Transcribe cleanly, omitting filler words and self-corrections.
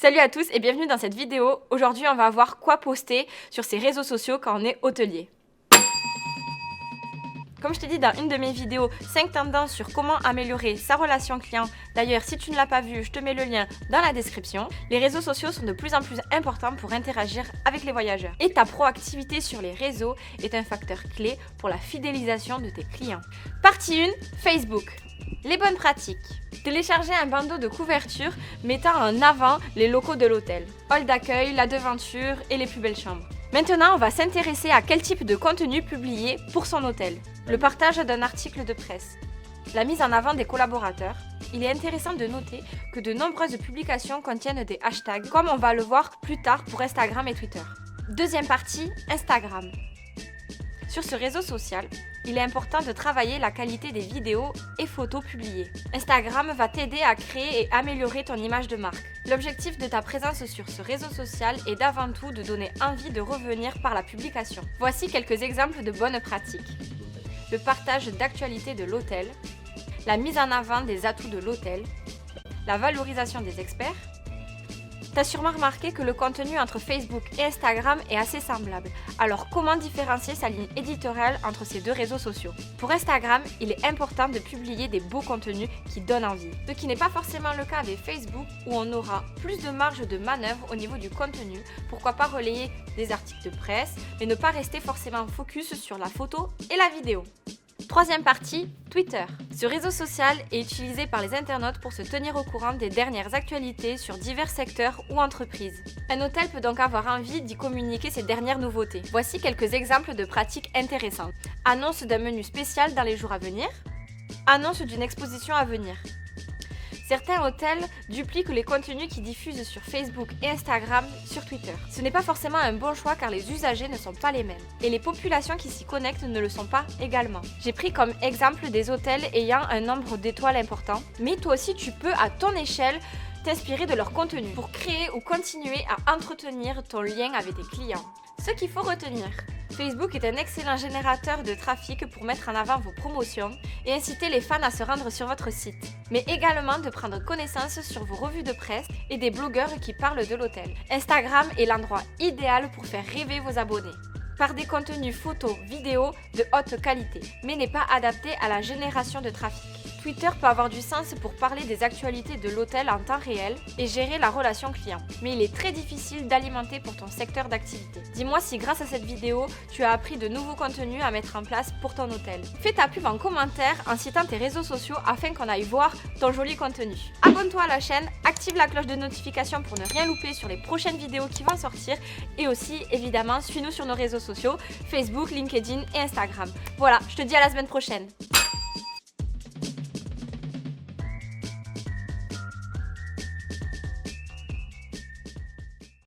Salut à tous et bienvenue dans cette vidéo. Aujourd'hui, on va voir quoi poster sur ses réseaux sociaux quand on est hôtelier. Comme je t'ai dit dans une de mes vidéos, 5 tendances sur comment améliorer sa relation client. D'ailleurs, si tu ne l'as pas vu, je te mets le lien dans la description. Les réseaux sociaux sont de plus en plus importants pour interagir avec les voyageurs. Et ta proactivité sur les réseaux est un facteur clé pour la fidélisation de tes clients. Partie 1, Facebook. Les bonnes pratiques. Télécharger un bandeau de couverture mettant en avant les locaux de l'hôtel, hall d'accueil, la devanture et les plus belles chambres. Maintenant, on va s'intéresser à quel type de contenu publier pour son hôtel. Le partage d'un article de presse. La mise en avant des collaborateurs. Il est intéressant de noter que de nombreuses publications contiennent des hashtags, comme on va le voir plus tard pour Instagram et Twitter. Deuxième partie, Instagram. Sur ce réseau social, il est important de travailler la qualité des vidéos et photos publiées. Instagram va t'aider à créer et améliorer ton image de marque. L'objectif de ta présence sur ce réseau social est d'avant tout de donner envie de revenir par la publication. Voici quelques exemples de bonnes pratiques. Le partage d'actualités de l'hôtel, la mise en avant des atouts de l'hôtel, la valorisation des experts. T'as sûrement remarqué que le contenu entre Facebook et Instagram est assez semblable. Alors comment différencier sa ligne éditoriale entre ces deux réseaux sociaux? Pour Instagram, il est important de publier des beaux contenus qui donnent envie. Ce qui n'est pas forcément le cas avec Facebook où on aura plus de marge de manœuvre au niveau du contenu. Pourquoi pas relayer des articles de presse, mais ne pas rester forcément focus sur la photo et la vidéo. Troisième partie, Twitter. Ce réseau social est utilisé par les internautes pour se tenir au courant des dernières actualités sur divers secteurs ou entreprises. Un hôtel peut donc avoir envie d'y communiquer ses dernières nouveautés. Voici quelques exemples de pratiques intéressantes. Annonce d'un menu spécial dans les jours à venir. Annonce d'une exposition à venir. Certains hôtels dupliquent les contenus qu'ils diffusent sur Facebook et Instagram sur Twitter. Ce n'est pas forcément un bon choix car les usagers ne sont pas les mêmes. Et les populations qui s'y connectent ne le sont pas également. J'ai pris comme exemple des hôtels ayant un nombre d'étoiles important, mais toi aussi tu peux à ton échelle t'inspirer de leur contenu pour créer ou continuer à entretenir ton lien avec tes clients. Ce qu'il faut retenir. Facebook est un excellent générateur de trafic pour mettre en avant vos promotions et inciter les fans à se rendre sur votre site, mais également de prendre connaissance sur vos revues de presse et des blogueurs qui parlent de l'hôtel. Instagram est l'endroit idéal pour faire rêver vos abonnés, par des contenus photos, vidéos de haute qualité, mais n'est pas adapté à la génération de trafic. Twitter peut avoir du sens pour parler des actualités de l'hôtel en temps réel et gérer la relation client, mais il est très difficile d'alimenter pour ton secteur d'activité. Dis-moi si grâce à cette vidéo, tu as appris de nouveaux contenus à mettre en place pour ton hôtel. Fais ta pub en commentaire en citant tes réseaux sociaux afin qu'on aille voir ton joli contenu. Abonne-toi à la chaîne, active la cloche de notification pour ne rien louper sur les prochaines vidéos qui vont sortir et aussi, évidemment, suis-nous sur nos réseaux sociaux, Facebook, LinkedIn et Instagram. Voilà, je te dis à la semaine prochaine.